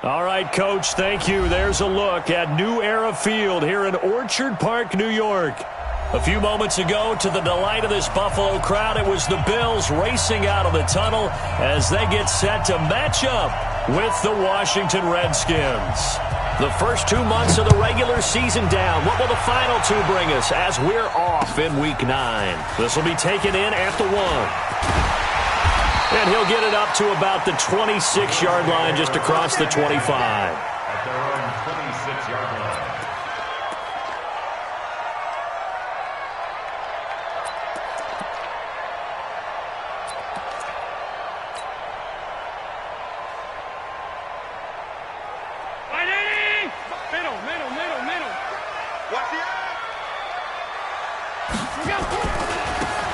All right, Coach, thank you. There's a look at New Era Field here in Orchard Park, New York. A few moments ago, to the delight of this Buffalo crowd, it was the Bills racing out of the tunnel as they get set to match up with the Washington Redskins. The first 2 months of the regular season down. What will the final two bring us as we're off in Week 9? This will be taken in at the 1. And he'll get it up to about the 26-yard line, just across the 25. At their own 26-yard line.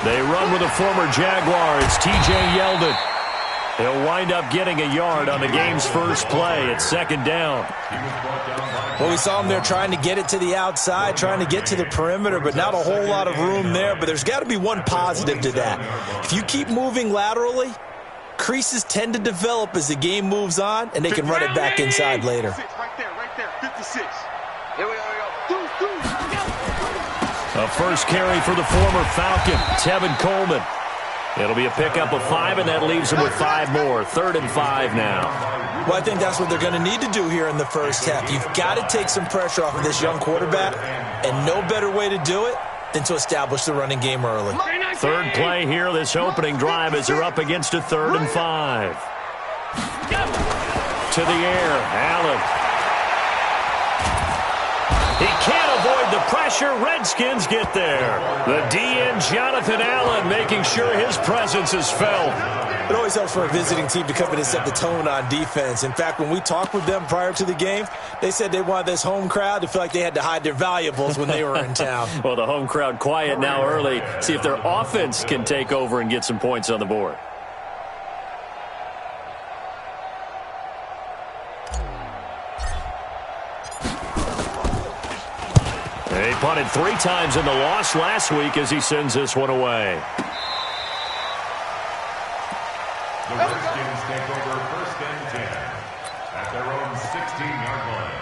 They run with a former Jaguar. It's T.J. Yeldon. He'll wind up getting a yard on the game's first play. It's second down. Well, we saw him there trying to get it to the outside, trying to get to the perimeter, but not a whole lot of room there. But there's got to be one positive to that. If you keep moving laterally, creases tend to develop as the game moves on, and they can run it back inside later. Right there, 56. Here we go. A first carry for the former Falcon, Tevin Coleman. It'll be a pickup of 5, and that leaves him with 5 more. 3rd and 5 now. Well, I think that's what they're going to need to do here in the first half. You've got to take some pressure off of this young quarterback, and no better way to do it than to establish the running game early. Third play here, this opening drive, as they're up against a 3rd and 5. To the air, Allen. He can't avoid the pressure. Redskins get there. The DN, Jonathan Allen, making sure his presence is felt. It always helps for a visiting team to come in and set the tone on defense. In fact, when we talked with them prior to the game, they said they wanted this home crowd to feel like they had to hide their valuables when they were in town. Well, the home crowd quiet now early. See if their offense can take over and get some points on the board. He punted 3 times in the loss last week as he sends this one away. The Redskins take over 1st and 10 at their own 16-yard line.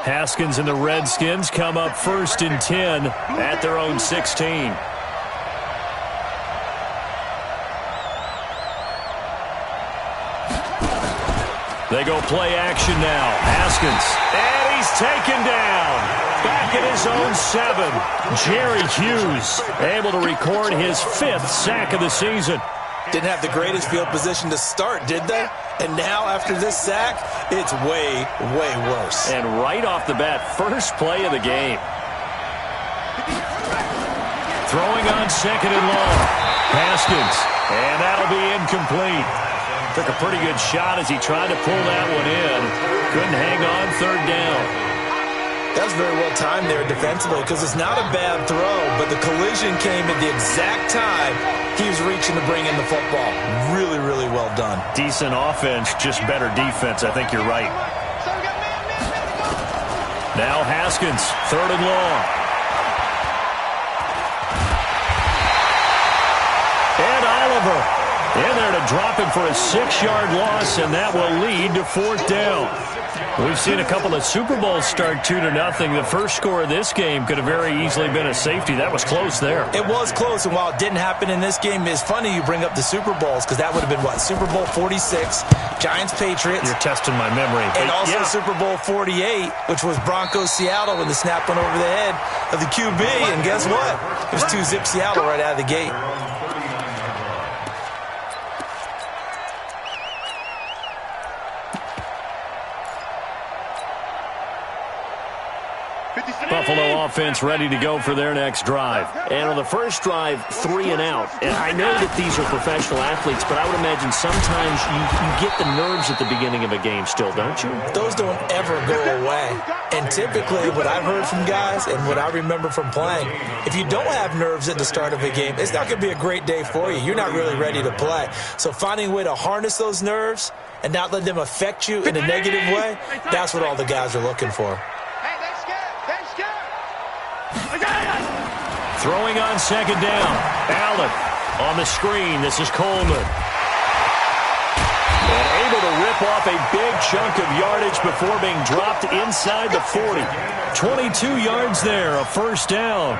Haskins and the Redskins come up 1st and 10 at their own 16. They go play action now. Haskins. And he's taken down. Back at his own 7. Jerry Hughes able to record his 5th sack of the season. Didn't have the greatest field position to start, did they? And now, after this sack, it's way, way worse. And right off the bat, first play of the game. Throwing on 2nd and long. Haskins. And that'll be incomplete. Took a pretty good shot as he tried to pull that one in. Couldn't hang on 3rd down. That was very well timed there defensively because it's not a bad throw, but the collision came at the exact time he was reaching to bring in the football. Really, really well done. Decent offense, just better defense. I think you're right. Now Haskins, 3rd and long. And Oliver in there to drop him for a 6-yard loss, and that will lead to 4th down. We've seen a couple of Super Bowls start 2-0. The first score of this game could have very easily been a safety. That was close there. It was close, and while it didn't happen in this game, it's funny you bring up the Super Bowls because that would have been, what, Super Bowl 46, Giants-Patriots. You're testing my memory. And also Super Bowl 48, which was Broncos-Seattle when the snap went over the head of the QB. And guess what? It was 2-zip Seattle right out of the gate. Buffalo offense ready to go for their next drive. And on the first drive, 3 and out. And I know that these are professional athletes, but I would imagine sometimes you get the nerves at the beginning of a game still, don't you? Those don't ever go away. And typically, what I've heard from guys and what I remember from playing, if you don't have nerves at the start of a game, it's not going to be a great day for you. You're not really ready to play. So finding a way to harness those nerves and not let them affect you in a negative way, that's what all the guys are looking for. Throwing on second down. Allen on the screen. This is Coleman. And able to rip off a big chunk of yardage before being dropped inside the 40. 22 yards there, a first down.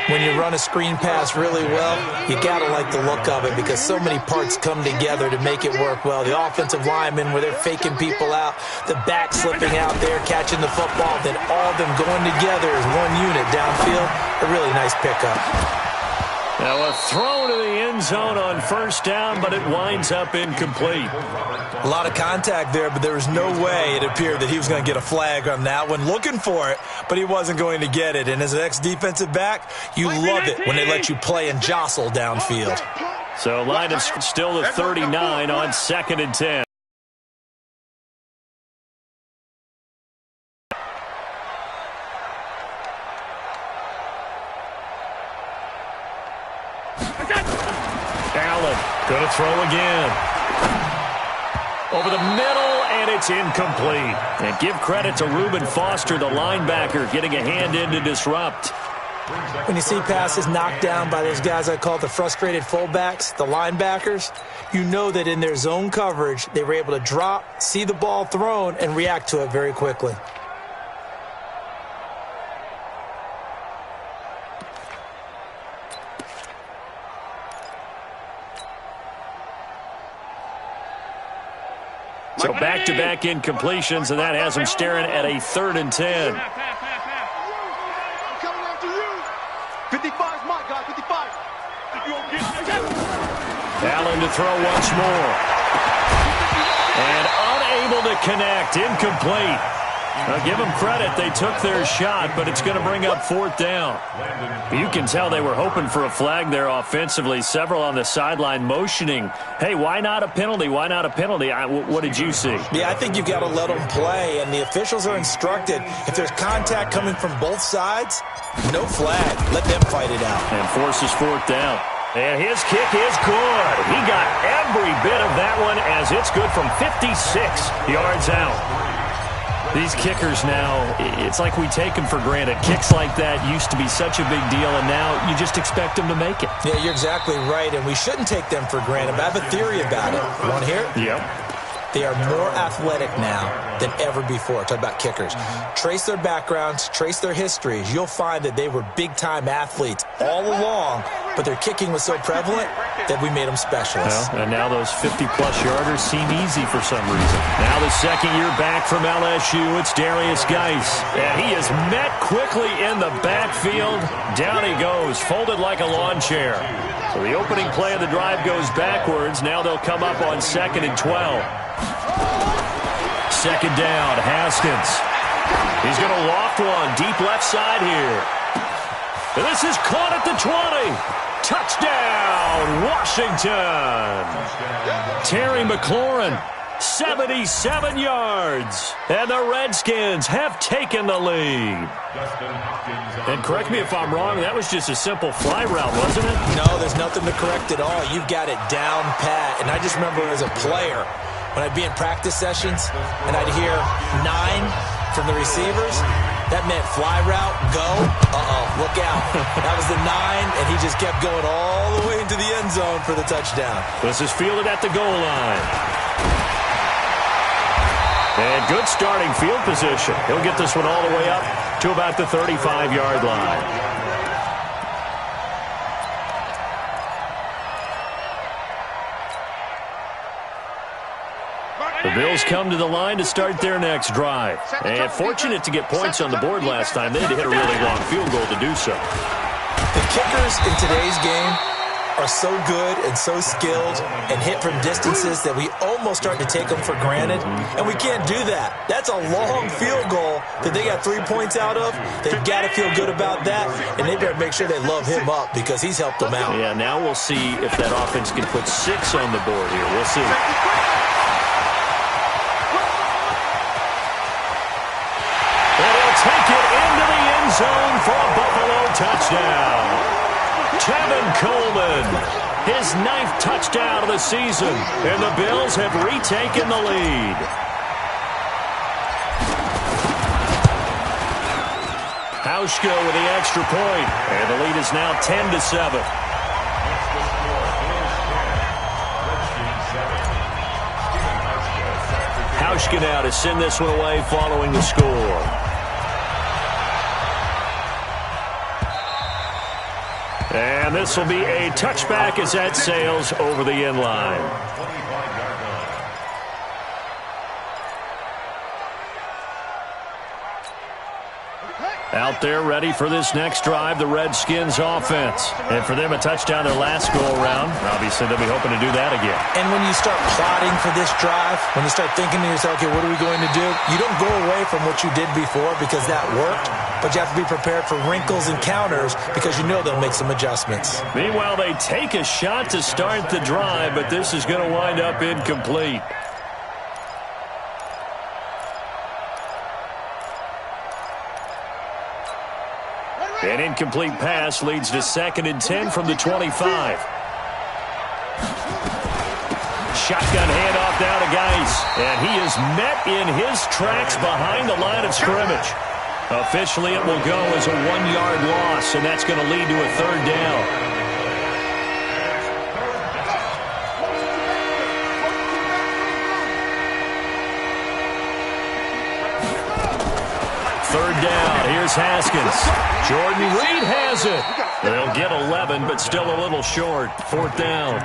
When you run a screen pass really well, you got to like the look of it because so many parts come together to make it work well. The offensive linemen, where they're faking people out, the back slipping out there, catching the football, then all of them going together as one unit downfield. A really nice pickup. Now a throw to the end zone on first down, but it winds up incomplete. A lot of contact there, but there was no way it appeared that he was going to get a flag on that one. Looking for it, but he wasn't going to get it. And as an ex-defensive back, you love it when they let you play and jostle downfield. So line is still at 39 on 2nd and 10. Allen going to throw again. Over the middle, and it's incomplete. And give credit to Reuben Foster, the linebacker, getting a hand in to disrupt. When you see passes knocked down by those guys I call the frustrated fullbacks, the linebackers, you know that in their zone coverage, they were able to drop, see the ball thrown, and react to it very quickly. So back-to-back incompletions, and that has him staring at a 3rd and 10. 55's my guy, 55. Allen to throw once more. And unable to connect, incomplete. Now give them credit, they took their shot, but it's going to bring up 4th down. You can tell they were hoping for a flag there offensively. Several on the sideline motioning, hey, why not a penalty? Why not a penalty? What did you see? Yeah, I think you've got to let them play, and the officials are instructed, if there's contact coming from both sides, no flag. Let them fight it out. And forces 4th down. And his kick is good. He got every bit of that one as it's good from 56 yards out. These kickers now, it's like we take them for granted. Kicks like that used to be such a big deal, and now you just expect them to make it. Yeah, you're exactly right, and we shouldn't take them for granted. But I have a theory about it. You want to hear it? Yep. They are more athletic now than ever before. Talk about kickers. Trace their backgrounds, trace their histories. You'll find that they were big-time athletes all along, but their kicking was so prevalent that we made them specialists. Well, and now those 50-plus yarders seem easy for some reason. Now the second year back from LSU, it's Darius Geis. And he is met quickly in the backfield. Down he goes, folded like a lawn chair. So the opening play of the drive goes backwards. Now they'll come up on 2nd and 12. Second down, Haskins. He's going to loft one deep left side here. And this is caught at the 20. Touchdown, Washington. Terry McLaurin, 77 yards. And the Redskins have taken the lead. And correct me if I'm wrong, that was just a simple fly route, wasn't it? No, there's nothing to correct at all. You've got it down pat. And I just remember as a player, when I'd be in practice sessions and I'd hear 9 from the receivers, that meant fly route, go, look out. That was the 9, and he just kept going all the way into the end zone for the touchdown. This is fielded at the goal line. And good starting field position. He'll get this one all the way up to about the 35-yard line. The Bills come to the line to start their next drive. And fortunate to get points on the board last time. They had to hit a really long field goal to do so. The kickers in today's game are so good and so skilled and hit from distances that we almost start to take them for granted, and we can't do that. That's a long field goal that they got 3 points out of. They've got to feel good about that, and they better make sure they love him up because he's helped them out. Yeah, now we'll see if that offense can put 6 on the board here. We'll see. Take it into the end zone for a Buffalo touchdown. Tevin Coleman, his 9th touchdown of the season, and the Bills have retaken the lead. Hauschka with the extra point, and the lead is now 10-7. Hauschka now to send this one away following the score. And this will be a touchback as that sails over the end line. Out there ready for this next drive, the Redskins offense. And for them, a touchdown their last go-around. Obviously, they'll be hoping to do that again. And when you start plotting for this drive, when you start thinking to yourself, okay, what are we going to do? You don't go away from what you did before because that worked, but you have to be prepared for wrinkles and counters because you know they'll make some adjustments. Meanwhile, they take a shot to start the drive, but this is going to wind up incomplete. An incomplete pass leads to 2nd and 10 from the 25. Shotgun handoff now to Geis, and he is met in his tracks behind the line of scrimmage. Officially, it will go as a 1-yard loss, and that's going to lead to a 3rd down. Third down, here's Haskins. Jordan Reed has it. They'll get 11, but still a little short. 4th down.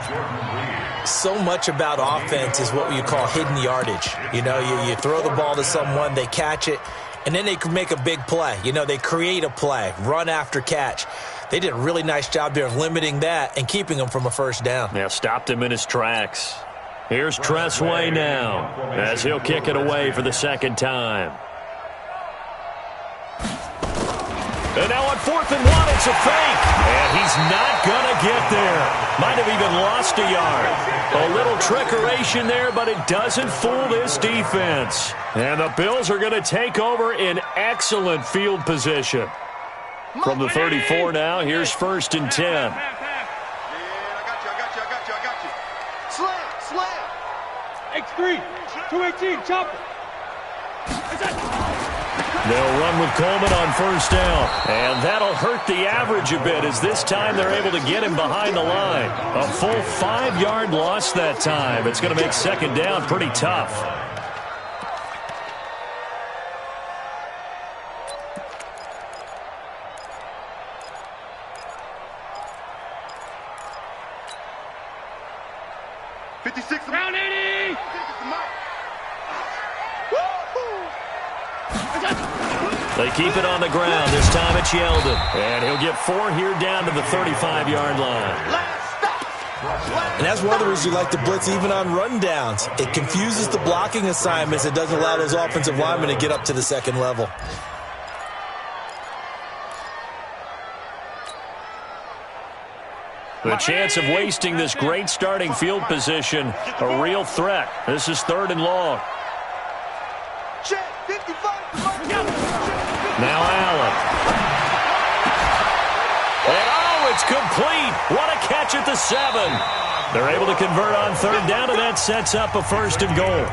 So much about offense is what you call hidden yardage. You know, you throw the ball to someone, they catch it, and then they can make a big play. You know, they create a play, run after catch. They did a really nice job there of limiting that and keeping him from a 1st down. Yeah, stopped him in his tracks. Here's Tressway now as he'll kick it away for the 2nd time. And now on 4th and 1, it's a fake. And he's not going to get there. Might have even lost a yard. A little trickeration there, but it doesn't fool this defense. And the Bills are going to take over in excellent field position. From the 34 now, here's 1st and 10. I got you. Slam. X3, 218, chopper. They'll run with Coleman on 1st down. And that'll hurt the average a bit as this time they're able to get him behind the line. A full 5-yard loss that time. It's going to make 2nd down pretty tough. Round 80! They keep it on the ground. This time it's Yeldon. And he'll get 4 here down to the 35-yard line. And that's one of the reasons you like to blitz even on rundowns. It confuses the blocking assignments. It doesn't allow those offensive linemen to get up to the 2nd level. The chance of wasting this great starting field position, a real threat. This is 3rd and long. Now Allen. And it's complete. What a catch at the 7. They're able to convert on 3rd down, and that sets up a 1st and goal.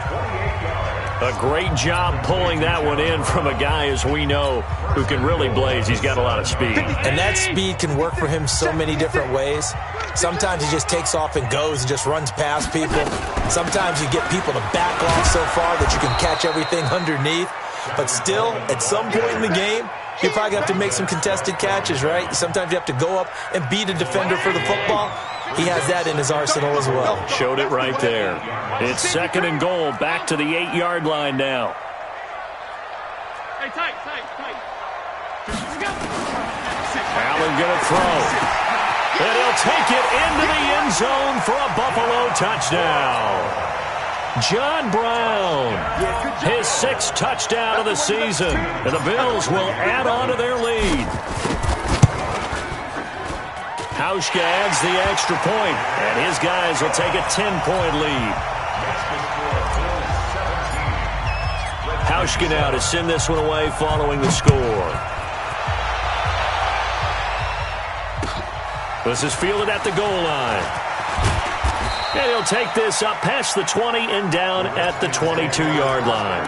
A great job pulling that one in from a guy, as we know, who can really blaze. He's got a lot of speed. And that speed can work for him so many different ways. Sometimes he just takes off and goes and just runs past people. Sometimes you get people to back off so far that you can catch everything underneath. But still, at some point in the game, you probably have to make some contested catches, right? Sometimes you have to go up and beat a defender for the football. He has that in his arsenal as well. Showed it right there. It's 2nd and goal, back to the 8-yard line now. Hey, tight. Allen going to throw. And he'll take it into the end zone for a Buffalo touchdown. John Brown, his 6th touchdown of the season. And the Bills will add on to their lead. Hauschka adds the extra point, and his guys will take a 10-point lead. Hauschka now to send this one away following the score. This is fielded at the goal line. And he'll take this up past the 20 and down at the 22-yard line.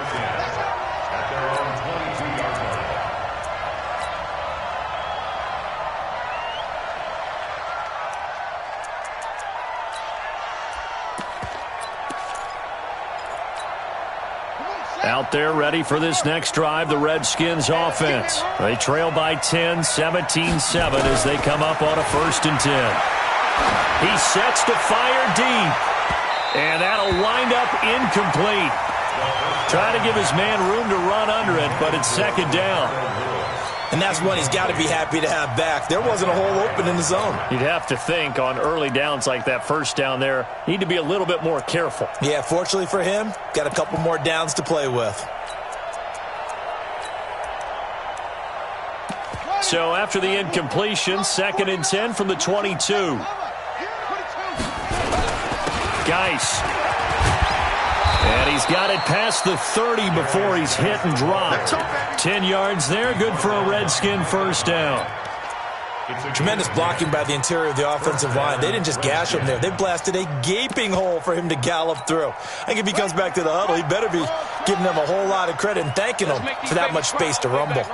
Out there ready for this next drive, the Redskins offense. They trail by 10, 17-7 as they come up on a 1st and 10. He sets to fire deep. And that'll wind up incomplete. Trying to give his man room to run under it, but it's 2nd down. And that's one he's got to be happy to have back. There wasn't a hole open in the zone. You'd have to think on early downs like that 1st down there, need to be a little bit more careful. Yeah, fortunately for him, got a couple more downs to play with. So after the incompletion, 2nd and 10 from the 22. Geis. And he's got it past the 30 before he's hit and dropped. 10 yards there, good for a Redskin 1st down. Tremendous blocking by the interior of the offensive line. They didn't just gash him there. They blasted a gaping hole for him to gallop through. I think if he comes back to the huddle, he better be giving them a whole lot of credit and thanking them for that much space to rumble.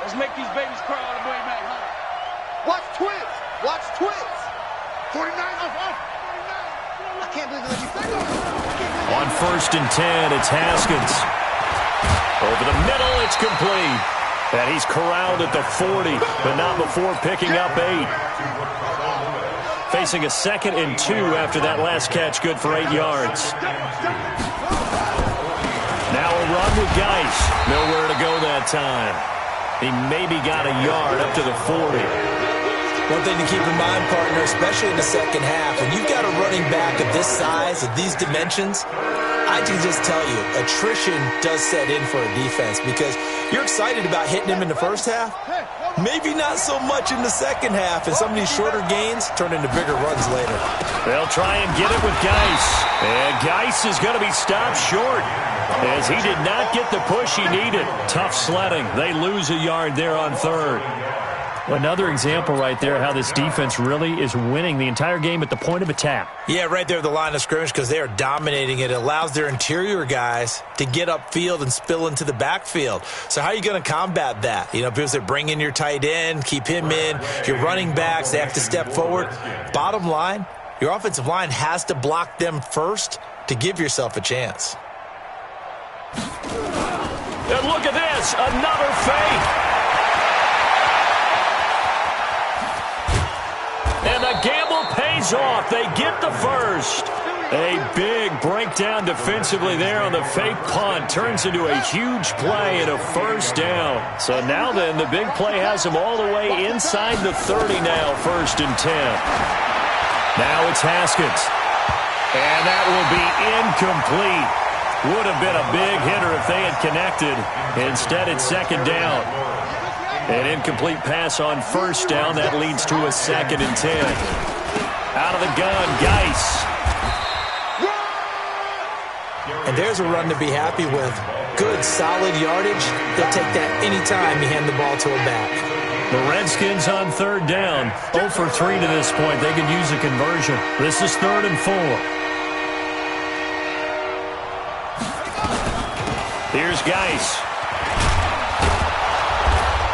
Let's make these babies cry all the way back home. Watch twins. Watch twins. 49 off. I can't believe that you think of it. On 1st and 10, it's Haskins. Over the middle, it's complete. And he's corralled at the 40, but not before picking up 8. Facing a 2nd and 2 after that last catch, good for 8 yards. Now a run with Geis. Nowhere to go that time. He maybe got a yard up to the 40. One thing to keep in mind, partner, especially in the 2nd half, when you've got a running back of this size, of these dimensions, I can just tell you, attrition does set in for a defense because you're excited about hitting him in the 1st half. Maybe not so much in the 2nd half, and some of these shorter gains turn into bigger runs later. They'll try and get it with Geis. And Geis is going to be stopped short as he did not get the push he needed. Tough sledding. They lose a yard there on 3rd. Another example right there how this defense really is winning the entire game at the point of attack. Yeah, right there at the line of scrimmage because they are dominating it. It allows their interior guys to get upfield and spill into the backfield. So how are you going to combat that? You know, because they bring in your tight end, keep him in, your running backs, they have to step forward. Bottom line, your offensive line has to block them first to give yourself a chance. And look at this, another fake. And the gamble pays off. They get the 1st. A big breakdown defensively there on the fake punt. Turns into a huge play and a 1st down. So now then, the big play has them all the way inside the 30 now, 1st and 10. Now it's Haskins. And that will be incomplete. Would have been a big hitter if they had connected. Instead, it's 2nd down. An incomplete pass on 1st down. That leads to a 2nd and 10. Out of the gun, Geis. And there's a run to be happy with. Good, solid yardage. They'll take that anytime you hand the ball to a back. The Redskins on 3rd down. 0 for 3 to this point. They could use a conversion. This is 3rd and 4. Here's Geis.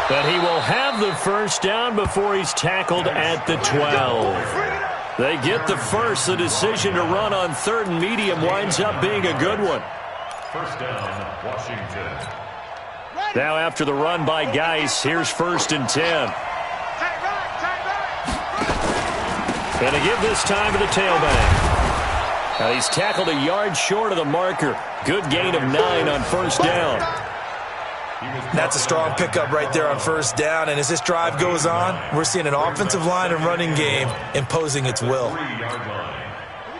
But he will have the 1st down before he's tackled at the 12. They get the 1st. The decision to run on 3rd and medium winds up being a good one. 1st down, Washington. Now after the run by Geis, here's 1st and 10. And to give this time to the tailback. Now he's tackled a yard short of the marker. Good gain of 9 on 1st down. That's a strong pickup right there on first down, and as this drive goes on, we're seeing an offensive line and running game imposing its will.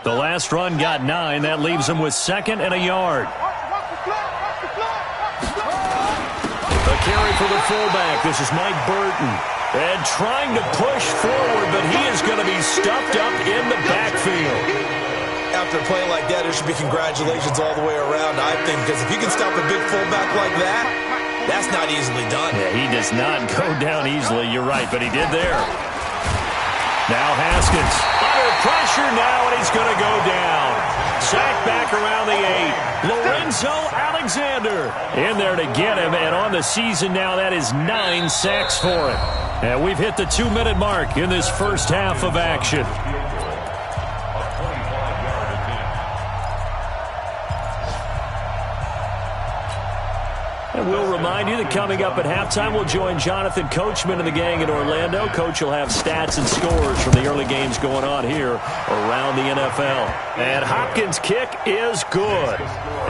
The last run got 9. That leaves them with 2nd and a yard. A carry for the fullback. This is Mike Burton. And trying to push forward, but he is going to be stuffed up in the backfield. After a play like that, there should be congratulations all the way around, I think, because if you can stop a big fullback like that, that's not easily done. Yeah, he does not go down easily. You're right, but he did there. Now Haskins under pressure now, and he's going to go down. Sacked back around the 8. Lorenzo Alexander in there to get him, and on the season now, that is 9 sacks for him. And we've hit the 2-minute mark in this first half of action. And we'll remind you that coming up at halftime, we'll join Jonathan Coachman and the gang in Orlando. Coach will have stats and scores from the early games going on here around the NFL. And Hopkins' kick is good.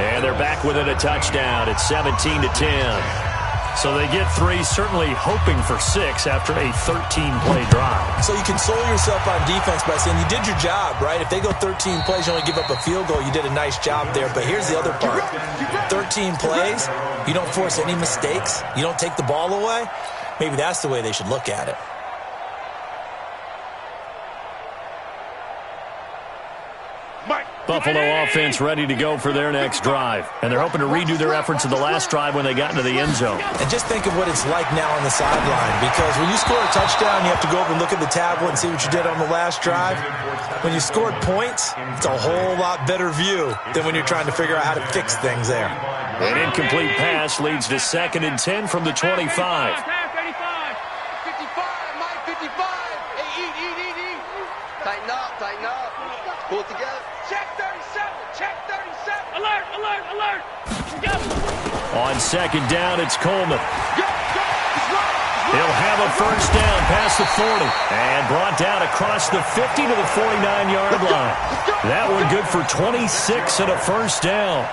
And they're back within a touchdown. It's 17-10. So they get 3, certainly hoping for 6 after a 13-play drive. So you console yourself on defense by saying you did your job, right? If they go 13 plays, you only give up a field goal, you did a nice job there. But here's the other part. 13 plays, you don't force any mistakes, you don't take the ball away. Maybe that's the way they should look at it. Buffalo offense ready to go for their next drive. And they're hoping to redo their efforts in the last drive when they got into the end zone. And just think of what it's like now on the sideline, because when you score a touchdown, you have to go over and look at the tablet and see what you did on the last drive. When you scored points, it's a whole lot better view than when you're trying to figure out how to fix things there. An incomplete pass leads to 2nd and 10 from the 25. 55, Mike, 55. Hey, eat. Tighten up. Pull it together. check 37, check 37. Alert. Go. On 2nd down, it's Coleman. He'll have a first down past the 40 and brought down across the 50 to the 49-yard line. That one good for 26 and a first down.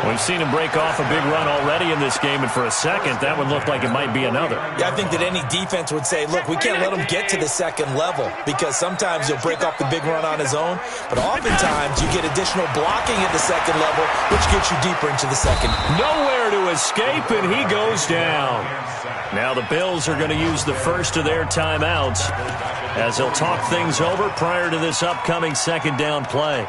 We've seen him break off a big run already in this game, and for a second, that one looked like it might be another. Yeah, I think that any defense would say, look, we can't let him get to the second level, because sometimes he'll break off the big run on his own, but oftentimes you get additional blocking at the second level, which gets you deeper into the second. Nowhere to escape, and he goes down. Now the Bills are going to use the first of their timeouts as they'll talk things over prior to this upcoming second down play.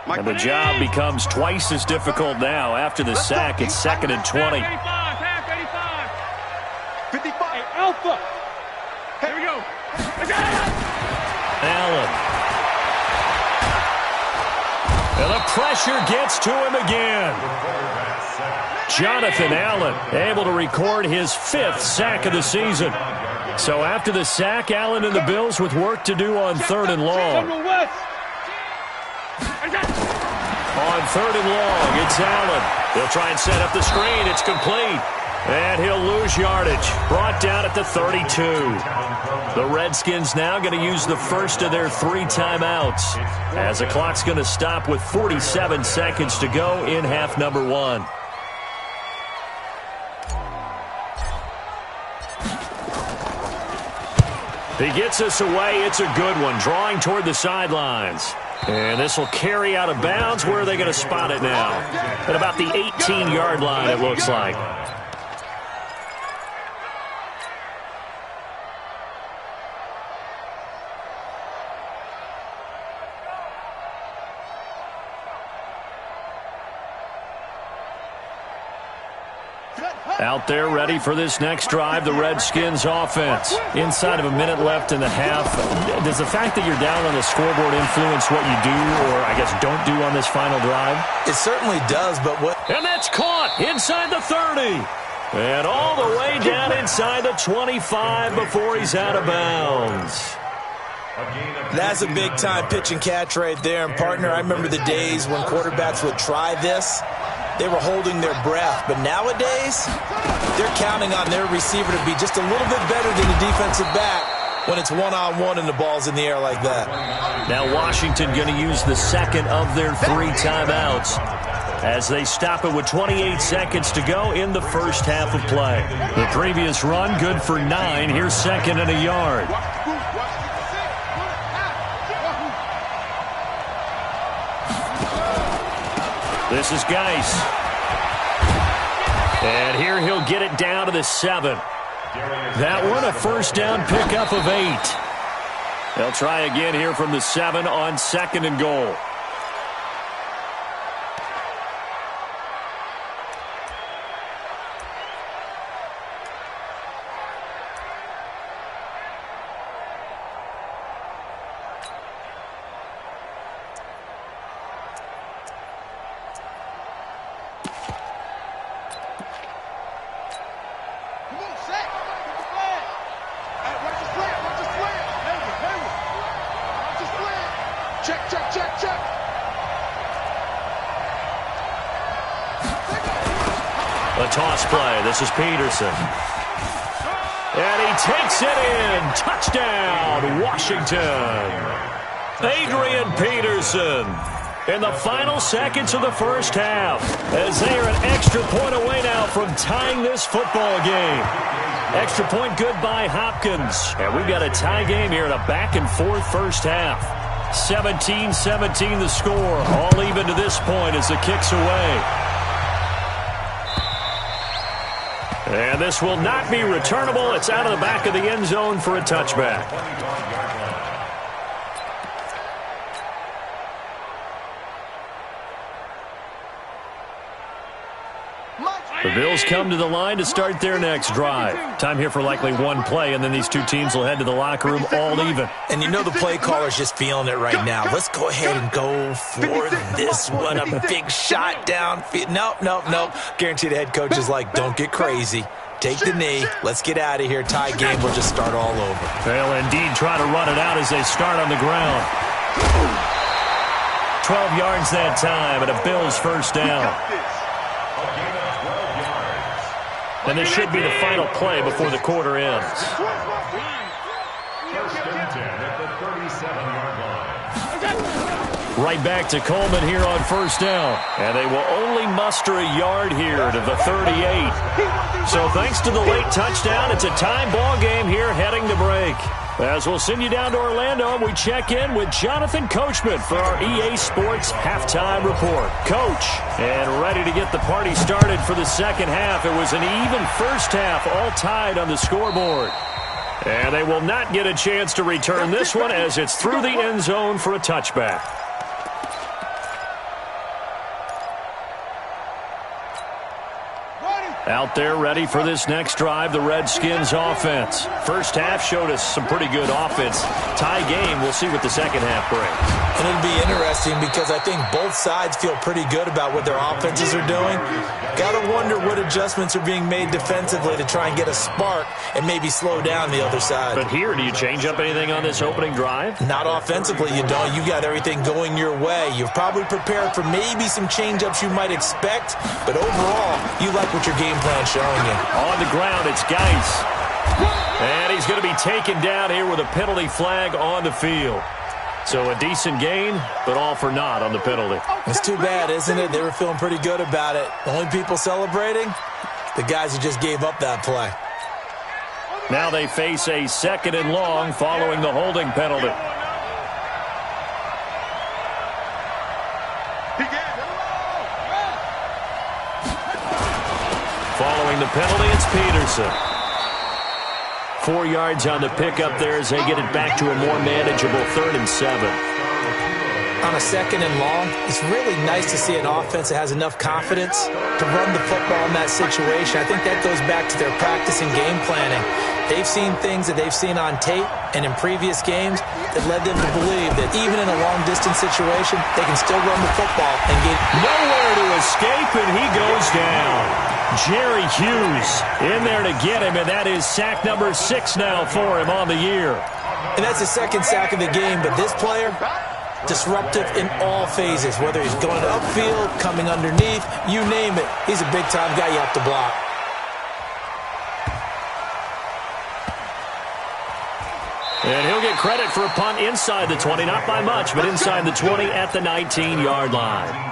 And the job becomes twice as difficult now. After the sack, it's 2nd and 20. 55. 55. Hey, Alpha. Here we go. Allen. And the pressure gets to him again. Jonathan Allen able to record his 5th sack of the season. So after the sack, Allen and the Bills with work to do on 3rd and long. On 3rd and long, it's Allen. He'll try and set up the screen. It's complete. And he'll lose yardage. Brought down at the 32. The Redskins now going to use the first of their 3 timeouts, as the clock's going to stop with 47 seconds to go in half number 1. He gets us away. It's a good one, drawing toward the sidelines. And this will carry out of bounds. Where are they going to spot it now? At about the 18-yard line, it looks like. Out there ready for this next drive, the Redskins offense. Inside of a minute left in the half. Does the fact that you're down on the scoreboard influence what you do, or I guess don't do on this final drive? It certainly does, but what... And that's caught inside the 30. And all the way down inside the 25 before he's out of bounds. That's a big-time pitch and catch right there. And, partner, I remember the days when quarterbacks would try this. They were holding their breath. But nowadays, they're counting on their receiver to be just a little bit better than the defensive back when it's one-on-one and the ball's in the air like that. Now Washington going to use the second of their 3 timeouts as they stop it with 28 seconds to go in the first half of play. The previous run good for 9. Here's second and a yard. This is Geis. And here he'll get it down to the 7. That one a first down pickup of 8. They'll try again here from the 7 on second and goal. A toss play. This is Peterson. And he takes it in. Touchdown, Washington. Adrian Peterson in the final seconds of the first half as they are an extra point away now from tying this football game. Extra point good by Hopkins. And we've got a tie game here in a back-and-forth first half. 17-17 the score. All even to this point as the kick's away. And this will not be returnable. It's out of the back of the end zone for a touchback. The Bills come to the line to start their next drive. Time here for likely one play, and then these two teams will head to the locker room all even. And you know the play caller's just feeling it right now. Let's go ahead and go for this one. A big shot downfield. Nope. Guarantee the head coach is like, don't get crazy. Take the knee. Let's get out of here. Tie game will just start all over. They'll indeed try to run it out as they start on the ground. 12 yards that time, and a Bills first down. And this should be the final play before the quarter ends. First and 10 at the 37-yard line. Right back to Coleman here on first down. And they will only muster a yard here to the 38. So thanks to the late touchdown, it's a tie ball game here heading to break. As we'll send you down to Orlando, we check in with Jonathan Coachman for our EA Sports Halftime Report. Coach, and ready to get the party started for the second half. It was an even first half, all tied on the scoreboard. And they will not get a chance to return this one as it's through the end zone for a touchback. Out there ready for this next drive, the Redskins offense. First half showed us some pretty good offense. Tie game, we'll see what the second half brings. And it'll be interesting because I think both sides feel pretty good about what their offenses are doing. Got to wonder what adjustments are being made defensively to try and get a spark and maybe slow down the other side. But here, do you change up anything on this opening drive? Not offensively, you don't. You got everything going your way. You've probably prepared for maybe some change-ups you might expect, but overall, you like what your game plan showing you. On the ground, it's Geis. And he's going to be taken down here with a penalty flag on the field. So a decent gain, but all for naught on the penalty. It's too bad, isn't it? They were feeling pretty good about it. Only people celebrating, the guys who just gave up that play. Now they face a second and long following the holding penalty. Following the penalty, it's Peterson. 4 yards on the pickup there as they get it back to a more manageable 3rd and 7. On a second and long, it's really nice to see an offense that has enough confidence to run the football in that situation. I think that goes back to their practice and game planning. They've seen things that they've seen on tape and in previous games that led them to believe that even in a long-distance situation, they can still run the football and get nowhere to escape, and he goes down. Jerry Hughes in there to get him, and that is sack number 6 now for him on the year. And that's the second sack of the game, but this player, disruptive in all phases, whether he's going upfield, coming underneath, you name it. He's a big-time guy you have to block. And he'll get credit for a punt inside the 20, not by much, but inside the 20 at the 19-yard line.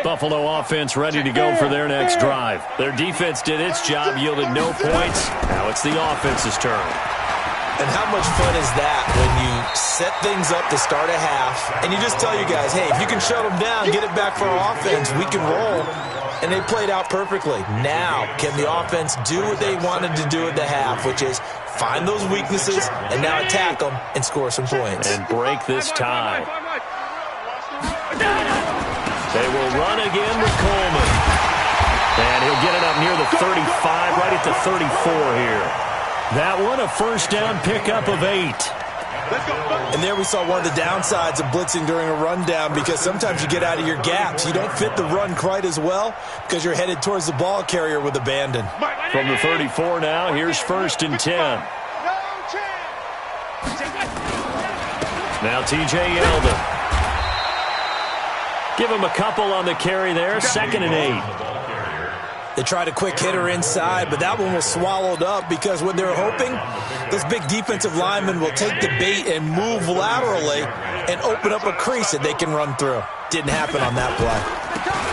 Buffalo offense ready to go for their next drive. Their defense did its job, yielded no points. Now it's the offense's turn. And how much fun is that when you set things up to start a half, and you just tell you guys, hey, if you can shut them down, get it back for our offense, we can roll. And they played out perfectly. Now, can the offense do what they wanted to do at the half, which is find those weaknesses and now attack them and score some points. And break this tie. They will run again with Coleman. And he'll get it up near the 35, right at the 34 here. That one, a first down pickup of 8. And there we saw one of the downsides of blitzing during a rundown, because sometimes you get out of your gaps. You don't fit the run quite as well because you're headed towards the ball carrier with abandon. From the 34 now, here's 1st and 10. Now T.J. Yeldon. Give him a couple on the carry there, 2nd and 8. They tried a quick hitter inside, but that one was swallowed up because what they're hoping, this big defensive lineman will take the bait and move laterally and open up a crease that they can run through. Didn't happen on that play.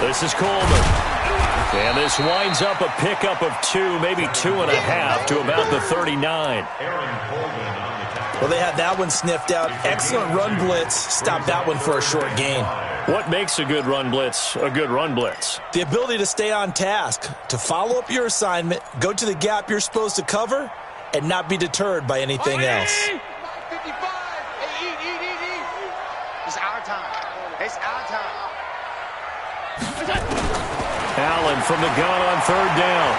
This is Coleman. And this winds up a pickup of 2, maybe 2.5 to about the 39. Well, they had that one sniffed out. Excellent run blitz. Stopped that one for a short gain. What makes a good run blitz a good run blitz? The ability to stay on task, to follow up your assignment, go to the gap you're supposed to cover, and not be deterred by anything else. 55. It's our time. It's our time. Allen from the gun on 3rd down.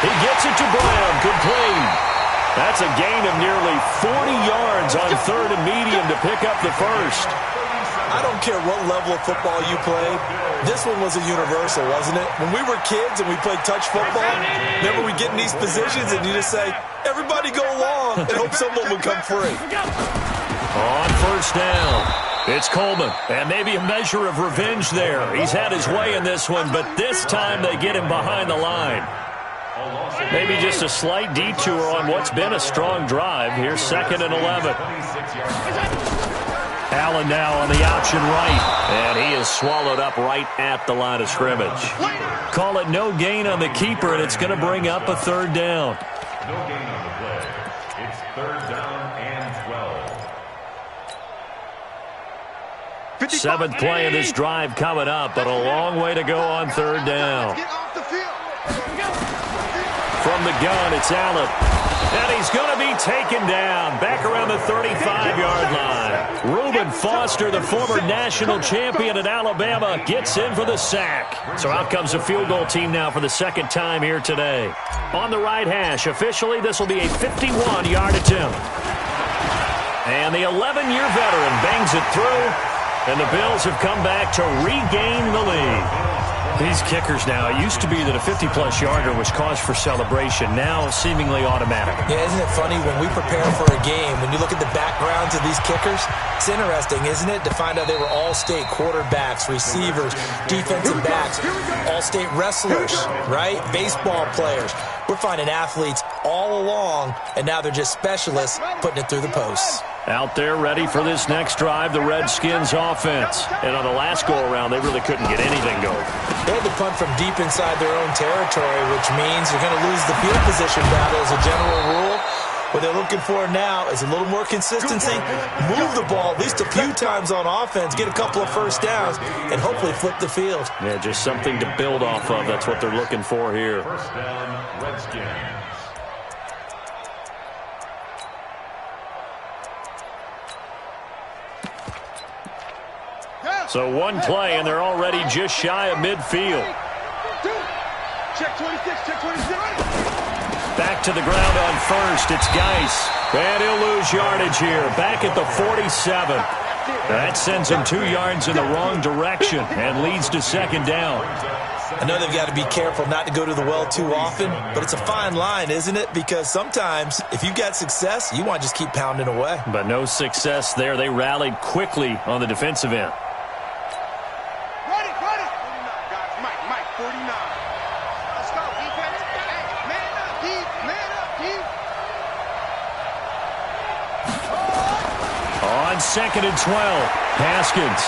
He gets it to Brown. Complete. That's a gain of nearly 40 yards on 3rd and medium to pick up the first. I don't care what level of football you played. This one was a universal, wasn't it? When we were kids and we played touch football, remember we get in these positions and you just say, everybody go long and hope someone will come free. On 1st down, it's Coleman. And maybe a measure of revenge there. He's had his way in this one, but this time they get him behind the line. Maybe just a slight detour on what's been a strong drive. Here's 2nd and 11. Allen now on the option right. And he is swallowed up right at the line of scrimmage. Call it no gain on the keeper, and it's going to bring up a 3rd down. No gain on the play. It's 3rd down and 12. 7th play of this drive coming up, but a long way to go on 3rd down. From the gun, it's Allen. And he's going to be taken down back around the 35-yard line. Reuben Foster, the former national champion at Alabama, gets in for the sack. So out comes a field goal team now for the 2nd time here today. On the right hash, officially, this will be a 51-yard attempt. And the 11-year veteran bangs it through, and the Bills have come back to regain the lead. These kickers now, it used to be that a 50-plus yarder was cause for celebration. Now, seemingly automatic. Yeah, isn't it funny when we prepare for a game, when you look at the backgrounds of these kickers, it's interesting, isn't it, to find out they were all-state quarterbacks, receivers, defensive backs, all-state wrestlers, right? Baseball players. We're finding athletes all along, and now they're just specialists putting it through the posts. Out there ready for this next drive, the Redskins offense. And on the last go-around, they really couldn't get anything going. They had to punt from deep inside their own territory, which means you're going to lose the field position battle as a general rule. What they're looking for now is a little more consistency, move the ball at least a few times on offense, get a couple of first downs, and hopefully flip the field. Yeah, just something to build off of. That's what they're looking for here. 1st down, Redskins. So one play, and they're already just shy of midfield. Check 26, check 26. Back to the ground on 1st. It's Geis. And he'll lose yardage here. Back at the 47. That sends him 2 yards in the wrong direction and leads to second down. I know they've got to be careful not to go to the well too often, but it's a fine line, isn't it? Because sometimes if you've got success, you want to just keep pounding away. But no success there. They rallied quickly on the defensive end. Ready. 49, guys. Mike, 49. Let's go, defense. Hey, man up, deep. Man up, deep. On 2nd and 12, Haskins.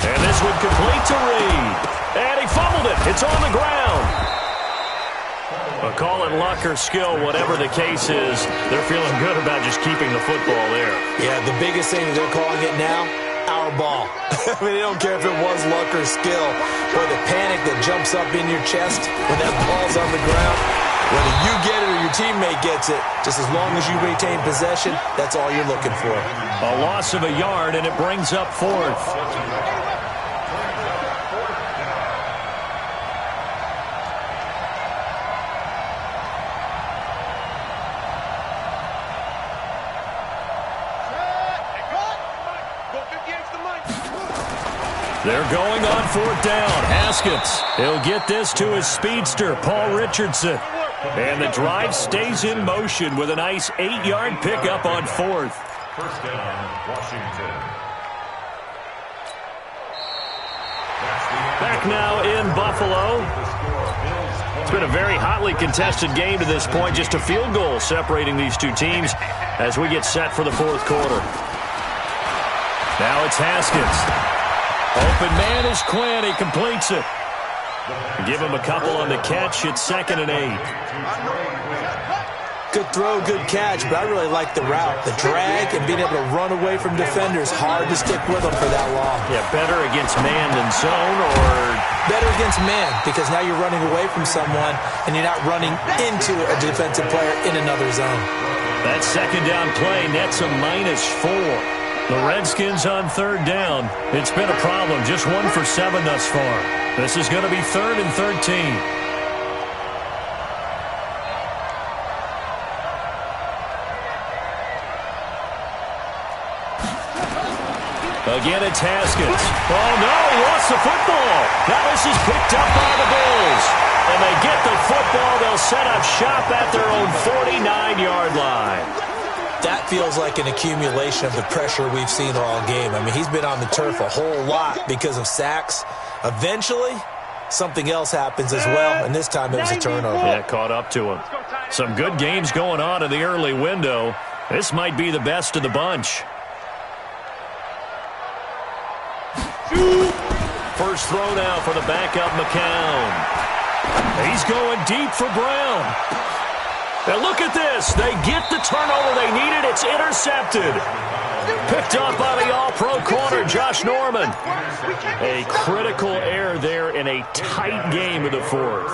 And this would complete to Reed. And he fumbled it. It's on the ground. But call it luck or skill, whatever the case is, they're feeling good about just keeping the football there. Yeah, the biggest thing that they're calling it now, our ball. I mean, they don't care if it was luck or skill. Boy, the panic that jumps up in your chest when that ball's on the ground, whether you get it or your teammate gets it, just as long as you retain possession, that's all you're looking for. A loss of a yard, and it brings up 4th. They're going on 4th down. Haskins, he'll get this to his speedster, Paul Richardson. And the drive stays in motion with a nice 8-yard pickup on 4th. First down, Washington. Back now in Buffalo. It's been a very hotly contested game to this point. Just a field goal separating these two teams as we get set for the 4th quarter. Now it's Haskins. Open man is Quinn. He completes it. Give him a couple on the catch. It's 2nd and 8. Good throw, good catch, but I really like the route. The drag and being able to run away from defenders. Hard to stick with them for that long. Yeah, better against man than zone, or better against man, because now you're running away from someone and you're not running into a defensive player in another zone. That 2nd down play nets a -4. The Redskins on 3rd down. It's been a problem. Just 1 for 7 thus far. This is going to be 3rd and 13. Again, it's Haskins. Oh, no, he lost the football. Now this is picked up by the Bills. And they get the football. They'll set up shop at their own 49-yard line. That feels like an accumulation of the pressure we've seen all game. I mean, he's been on the turf a whole lot because of sacks. Eventually, something else happens as well, and this time it was a turnover. Yeah, caught up to him. Some good games going on in the early window. This might be the best of the bunch. First throw now for the backup McCown. He's going deep for Brown. And look at this. They get the turnover they needed. It's intercepted. Picked up by the all-pro corner, Josh Norman. A critical error there in a tight game of the 4th.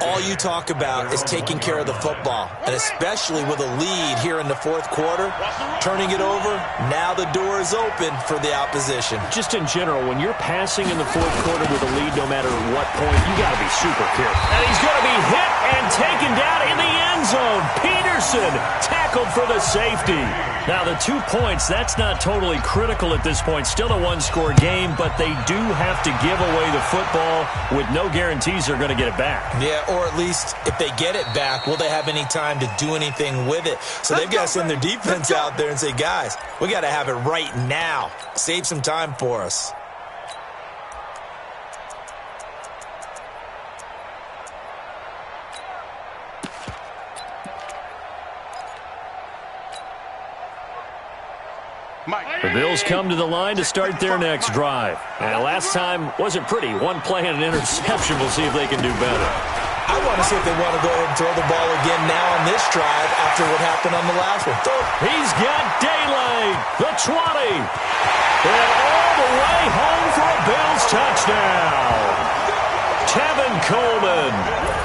All you talk about is taking care of the football, and especially with a lead here in the 4th quarter, turning it over, now the door is open for the opposition. Just in general, when you're passing in the 4th quarter with a lead, no matter what point, you got to be super careful. And he's going to be hit and taken down in the end zone. Peterson tackled for the safety. Now, the 2 points, that's not totally critical at this point. Still a one-score game, but they do have to give away the football with no guarantees they're going to get it back. Yeah, or at least if they get it back, will they have any time to do anything with it? So they've got to send their defense out there and say, guys, we got to have it right now. Save some time for us. The Bills come to the line to start their next drive. And last time wasn't pretty. One play and an interception. We'll see if they can do better. I want to see if they want to go ahead and throw the ball again now on this drive after what happened on the last one. He's got daylight. The 20. And all the way home for a Bills touchdown. Tevin Coleman.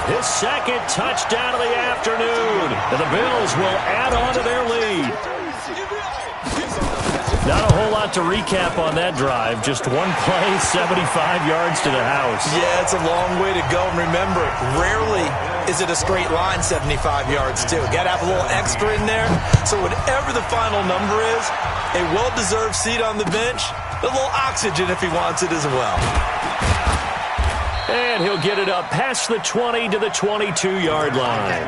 His 2nd touchdown of the afternoon. And the Bills will add on to their lead. Not a whole lot to recap on that drive. Just one play, 75 yards to the house. Yeah, it's a long way to go. And remember, rarely is it a straight line 75 yards, too. Got to have a little extra in there. So whatever the final number is, a well-deserved seat on the bench, a little oxygen if he wants it as well. And he'll get it up past the 20 to the 22-yard line.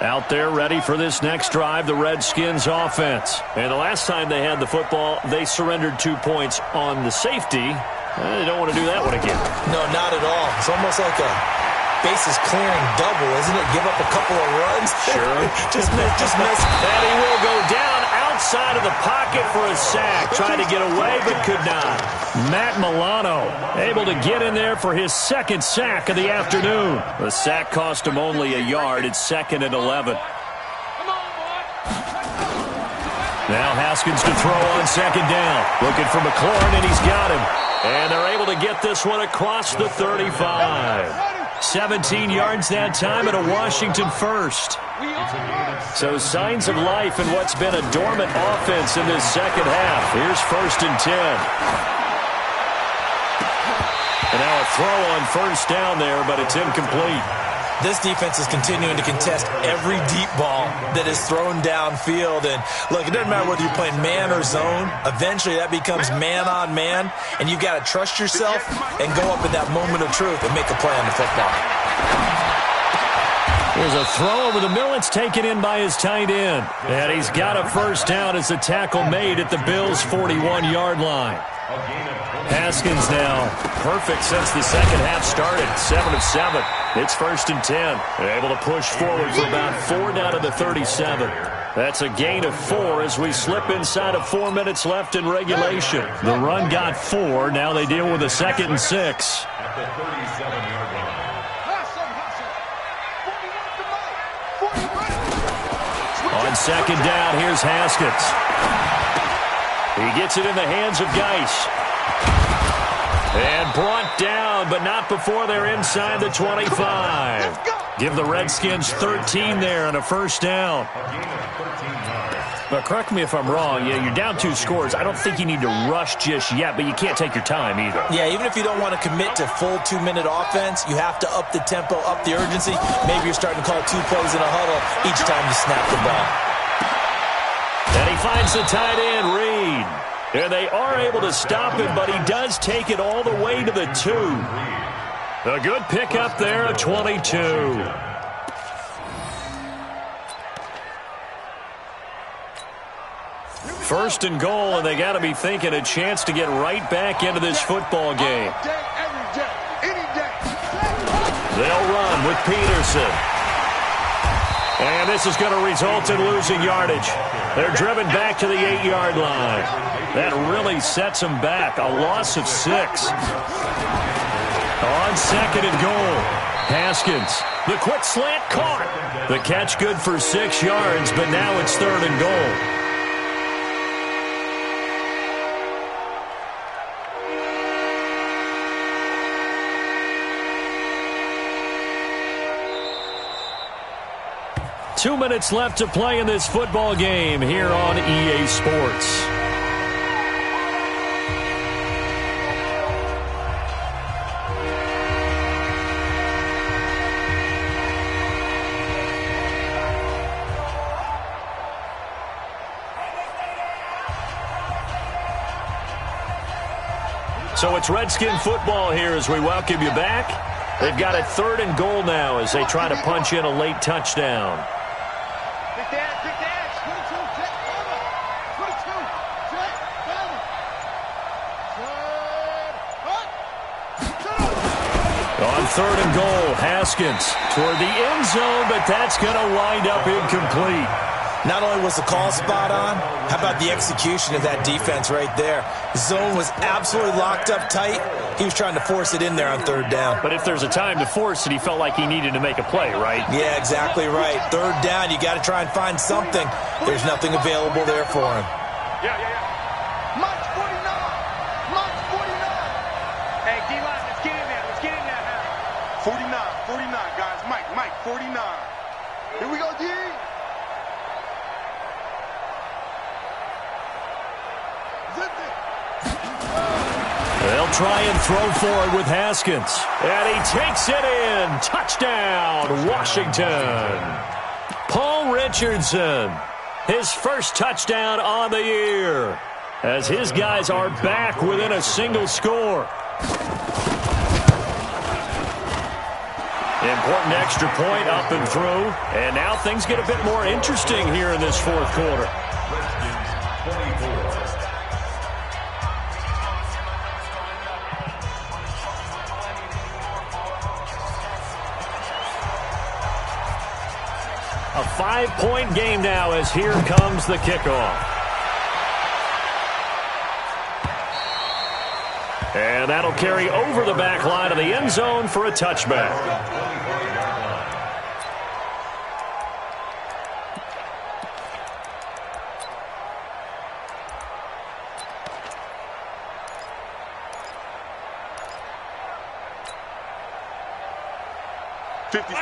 Out there ready for this next drive, the Redskins offense. And the last time they had the football, they surrendered 2 points on the safety. They don't want to do that one again. No, not at all. It's almost like a bases clearing double, isn't it? Give up a couple of runs. Sure. just miss. And he will go down outside of the pocket for a sack. Tried to get away, but could not. Matt Milano able to get in there for his second sack of the afternoon. The sack cost him only a yard. It's 2nd and 11. Now Haskins to throw on 2nd down. Looking for McLaurin, and he's got him. And they're able to get this one across the 35. 17 yards that time and a Washington first. So signs of life in what's been a dormant offense in this second half. Here's 1st and 10. And now a throw on 1st down there, but it's incomplete. This defense is continuing to contest every deep ball that is thrown downfield. And, look, it doesn't matter whether you're playing man or zone. Eventually, that becomes man-on-man, and you've got to trust yourself and go up in that moment of truth and make a play on the football. Here's a throw over the middle. It's taken in by his tight end. And he's got a 1st down as the tackle made at the Bills' 41-yard line. Haskins now perfect since the second half started. 7 of 7. It's 1st and 10. They're able to push forward for about 4 down to the 37. That's a gain of 4 as we slip inside of 4 minutes left in regulation. The run got 4. Now they deal with a 2nd and 6. At the 37-yard line. On 2nd down, here's Haskins. He gets it in the hands of Geis. And brought down, but not before they're inside the 25. Give the Redskins 13 there on a 1st down. But correct me if I'm wrong. Yeah, you're down 2 scores. I don't think you need to rush just yet, but you can't take your time either. Yeah, even if you don't want to commit to full 2-minute offense, you have to up the tempo, up the urgency. Maybe you're starting to call 2 plays in a huddle each time you snap the ball. And he finds the tight end, Reed. And they are able to stop him, but he does take it all the way to the 2. A good pickup there at 22. First and goal, and they got to be thinking a chance to get right back into this football game. They'll run with Peterson. And this is going to result in losing yardage. They're driven back to the 8-yard line. That really sets them back. A loss of 6. On 2nd and goal, Haskins. The quick slant caught. The catch good for 6 yards, but now it's 3rd and goal. Two minutes left to play in this football game here on EA Sports. So it's Redskin football here as we welcome you back. They've got a 3rd and goal now as they try to punch in a late touchdown. On 3rd and goal, Haskins toward the end zone, but that's going to wind up incomplete. Not only was the call spot on, how about the execution of that defense right there? The zone was absolutely locked up tight. He was trying to force it in there on 3rd down. But if there's a time to force it, he felt like he needed to make a play, right? Yeah, exactly right. 3rd down, you got to try and find something. There's nothing available there for him. Mike 49. 49. Here we go, D. They'll try and throw for it with Haskins. And he takes it in. Touchdown, Washington. Paul Richardson, his first touchdown on the year, as his guys are back within a single score. Important extra point up and through. And now things get a bit more interesting here in this fourth quarter. A 5-point game now as here comes the kickoff. And that'll carry over the back line of the end zone for a touchback.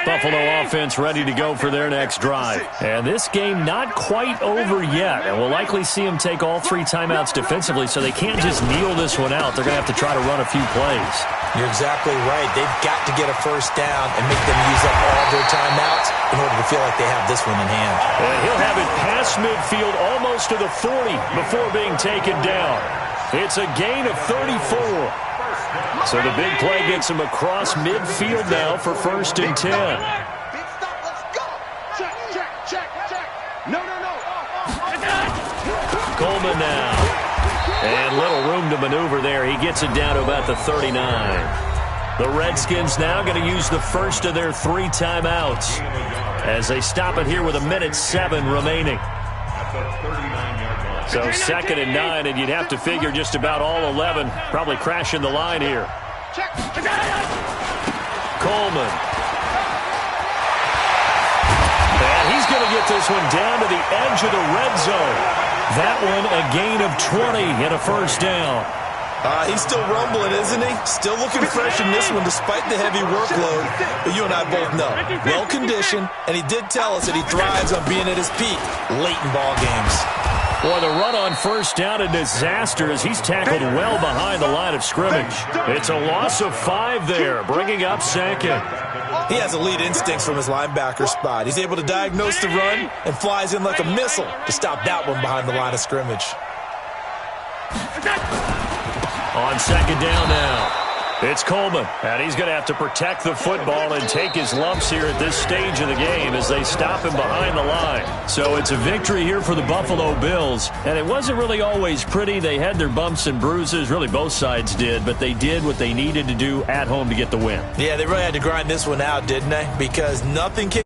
Buffalo offense ready to go for their next drive. And this game not quite over yet. And we'll likely see them take all 3 timeouts defensively, so they can't just kneel this one out. They're going to have to try to run a few plays. You're exactly right. They've got to get a first down and make them use up all their timeouts in order to feel like they have this one in hand. And he'll have it past midfield almost to the 40 before being taken down. It's a gain of 34. So the big play gets him across midfield now for 1st and 10. Big stop, let's go. Check, check, check, check. No. Coleman now. And little room to maneuver there. He gets it down to about the 39. The Redskins now going to use the first of their 3 timeouts as they stop it here with 1:07 remaining. So 2nd and 9, and you'd have to figure just about all 11 probably crashing the line here. Coleman. And he's going to get this one down to the edge of the red zone. That one a gain of 20 and a first down. He's still rumbling, isn't he? Still looking fresh in this one despite the heavy workload. But you and I both know, well-conditioned, and he did tell us that he thrives on being at his peak late in ball games. Boy, the run on first down, a disaster as he's tackled well behind the line of scrimmage. It's a loss of 5 there, bringing up 2nd. He has elite instincts from his linebacker spot. He's able to diagnose the run and flies in like a missile to stop that one behind the line of scrimmage. On 2nd down now, it's Coleman, and he's going to have to protect the football and take his lumps here at this stage of the game as they stop him behind the line. So it's a victory here for the Buffalo Bills, and it wasn't really always pretty. They had their bumps and bruises, really both sides did, but they did what they needed to do at home to get the win. Yeah, they really had to grind this one out, didn't they? Because nothing can